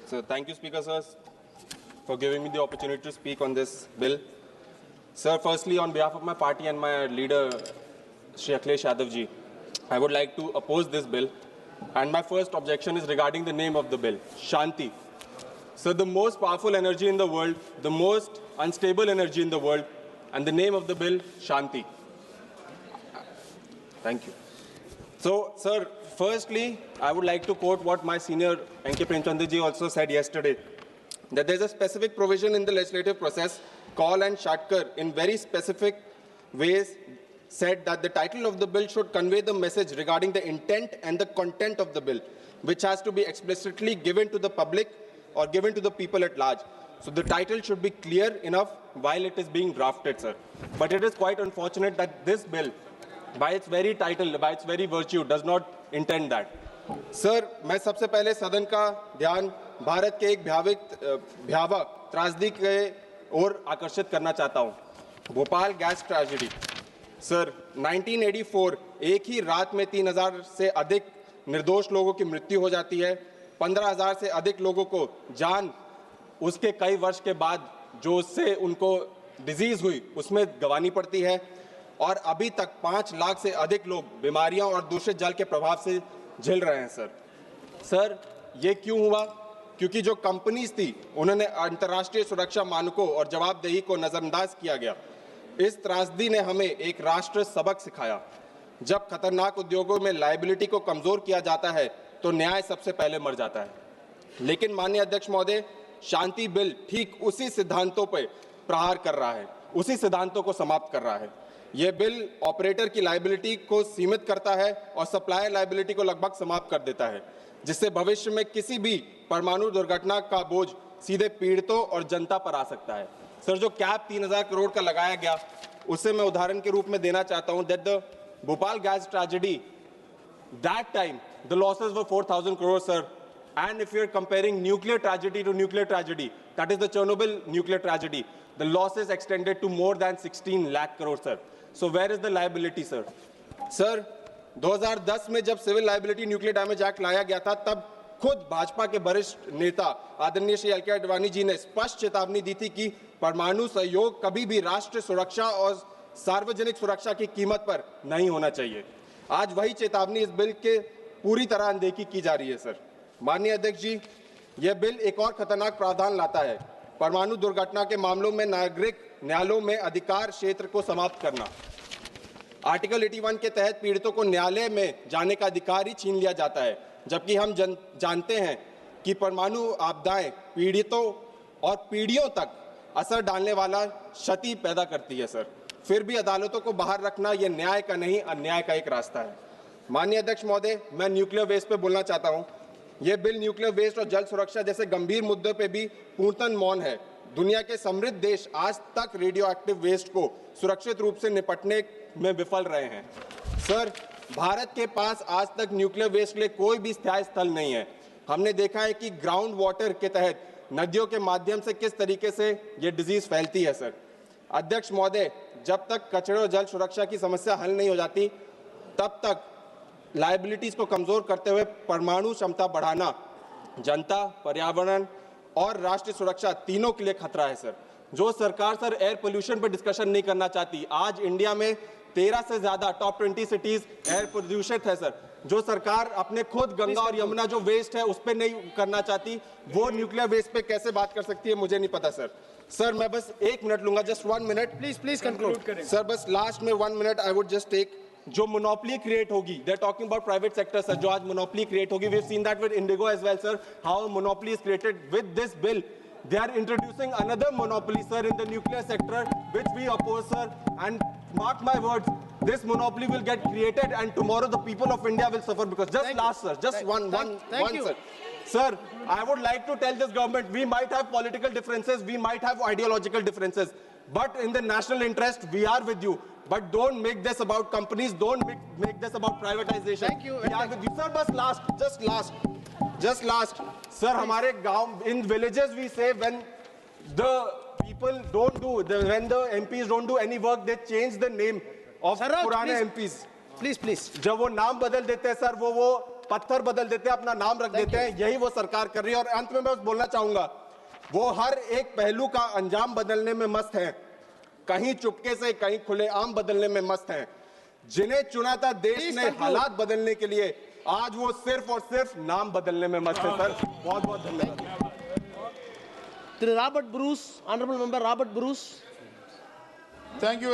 So thank you, Speaker, sir, for giving me the opportunity to speak on this bill. Sir, firstly, on behalf of my party and my leader, Shri Akhilesh Yadav ji, I would like to oppose this bill. And my first objection is regarding the name of the bill, Shanti. So the most powerful energy in the world, the most unstable energy in the world, and the name of the bill, Shanti. Thank you. So, sir, firstly, I would like to quote what my senior N.K. Premchandra ji also said yesterday, that there's a specific provision in the legislative process, Kaul and Shatkar, in very specific ways, said that the title of the bill should convey the message regarding the intent and the content of the bill, which has to be explicitly given to the public or given to the people at large. So the title should be clear enough while it is being drafted, sir. But it is quite unfortunate that this bill, by its very title, by its very virtue, does not intend that. Sir, मैं सबसे पहले सदन का ध्यान भारत के एक भयावह त्रासदी के ओर आकर्षित करना चाहता हूँ. Bhopal gas tragedy. सर, 1984 एक ही रात में 3,000 से अधिक निर्दोष लोगों की मृत्यु हो जाती है. 15,000 से अधिक लोगों को जान उसके कई वर्ष के बाद जो उससे उनको डिजीज हुई उसमें गंवानी पड़ती है. और अभी तक 5 लाख से अधिक लोग बीमारियां और दूषित जल के प्रभाव से झेल रहे हैं. सर, ये क्यों हुआ? क्योंकि जो कंपनीज थी उन्होंने अंतर्राष्ट्रीय सुरक्षा मानकों और जवाबदेही को नजरअंदाज किया गया. इस त्रासदी ने हमें एक राष्ट्र सबक सिखाया. जब खतरनाक उद्योगों में लायबिलिटी को कमजोर किया जाता है तो न्याय सबसे पहले मर जाता है. लेकिन माननीय अध्यक्ष महोदय, शांति बिल ठीक उसी सिद्धांतों पर प्रहार कर रहा है, उसी सिद्धांतों को समाप्त कर रहा है. यह बिल ऑपरेटर की लायबिलिटी को सीमित करता है और सप्लायर लायबिलिटी को लगभग समाप्त कर देता है, जिससे भविष्य में किसी भी परमाणु दुर्घटना का बोझ सीधे पीड़ितों और जनता पर आ सकता है. सर, जो कैप 3,000 करोड़ का लगाया गया उससे मैं उदाहरण के रूप में देना चाहता हूं that the Bhopal gas tragedy, that time the losses were 4,000 crore, sir. And if you're comparing nuclear tragedy to nuclear tragedy, that is the Chernobyl nuclear tragedy, the losses extended to more than 16 lakh crore, sir. So where is the liability, sir? Sir, 2010 में जब civil liability nuclear damage act लाया गया था, तब खुद भाजपा के वरिष्ठ नेता आदरणीय श्री एल.के. आडवाणी जी ने स्पष्ट चेतावनी दी थी कि परमाणु सहयोग कभी भी राष्ट्र सुरक्षा और सार्वजनिक सुरक्षा की कीमत पर नहीं होना चाहिए. आज वही चेतावनी इस बिल के पूरी तरह अनदेखी की जा रही है. सर, माननीय अध्यक्ष जी, यह बिल एक और खतरनाक प्रावधान लाता है. परमाणु दुर्घटना के मामलों में नागरिक न्यायालयों में अधिकार क्षेत्र को समाप्त करना. आर्टिकल 81 के तहत पीड़ितों को न्यायालय में जाने का अधिकार ही छीन लिया जाता है, जबकि हम जानते हैं कि परमाणु आपदाएं पीड़ितों और पीढ़ियों तक असर डालने वाला क्षति पैदा करती है. सर, फिर भी अदालतों को बाहर रखना यह न्याय का नहीं, अन्याय का एक रास्ता है. माननीय अध्यक्ष महोदय, मैं न्यूक्लियर वेस्ट पे बोलना चाहता हूं. यह बिल न्यूक्लियर वेस्ट और जल सुरक्षा जैसे गंभीर मुद्दों पे भी पूर्णतः मौन है. दुनिया के समृद्ध देश आज तक रेडियो एक्टिव वेस्ट को सुरक्षित रूप से निपटने में विफल रहे हैं. सर, भारत के पास आज तक न्यूक्लियर वेस्ट के लिए कोई भी स्थायी स्थल नहीं है. हमने देखा है कि ग्राउंड वाटर के तहत नदियों के माध्यम से किस तरीके से ये डिजीज फैलती है. सर, अध्यक्ष महोदय, जब तक कचरे और जल सुरक्षा की समस्या हल नहीं हो जाती, तब तक लायबिलिटीज को कमजोर करते हुए परमाणु क्षमता बढ़ाना जनता, पर्यावरण और राष्ट्रीय सुरक्षा तीनों के लिए खतरा है. सर, जो सरकार सर एयर पोल्यूशन पर डिस्कशन नहीं करना चाहती, आज इंडिया में 13 से ज्यादा टॉप 20 सिटीज एयर प्रदूषित है. सर, जो सरकार अपने खुद गंगा और यमुना जो वेस्ट है उस पर नहीं करना चाहती, वो न्यूक्लियर वेस्ट पे कैसे बात कर सकती है, मुझे नहीं पता. सर, मैं बस 1 मिनट लूंगा, just 1 minute. Please conclude. Sir, बस लास्ट में 1 minute I would just take. जो मोनोपोली क्रिएट होगी, they are talking about private sector, sir. जो आज मोनोपोली क्रिएट होगी, we have seen that with IndiGo as well, sir, how monopoly is created. With this bill they are introducing another monopoly, sir, in the nuclear sector, which we oppose, sir. And mark my words, this monopoly will get created and tomorrow the people of India will suffer because sir, sir, I would like to tell this government, we might have political differences, we might have ideological differences, but in the national interest we are with you. But don't make this about companies, don't make this about privatization. Thank you. We are with you, sir. But just last, sir, हमारे गांव, in villages we say when the people don't do, when the MPs don't do any work, they change the name of पुराने MPs. Please. जब वो नाम बदल देते हैं, sir, वो पत्थर बदल देते हैं, अपना नाम रख देते हैं। यही वो सरकार कर रही है। और अंत में मैं बस बोलना चाहूंगा, वो हर एक पहलू का अंजाम बदलने में मस्त है, कहीं चुपके से कहीं खुलेआम बदलने में मस्त है। जिन्हें चुना था देश ने हालात बदलने के लिए, आज वो सिर्फ और सिर्फ नाम बदलने में मस्त है। सर बहुत बहुत धन्यवाद। Robert Bruce, Honorable Member Robert Bruce. Thank you.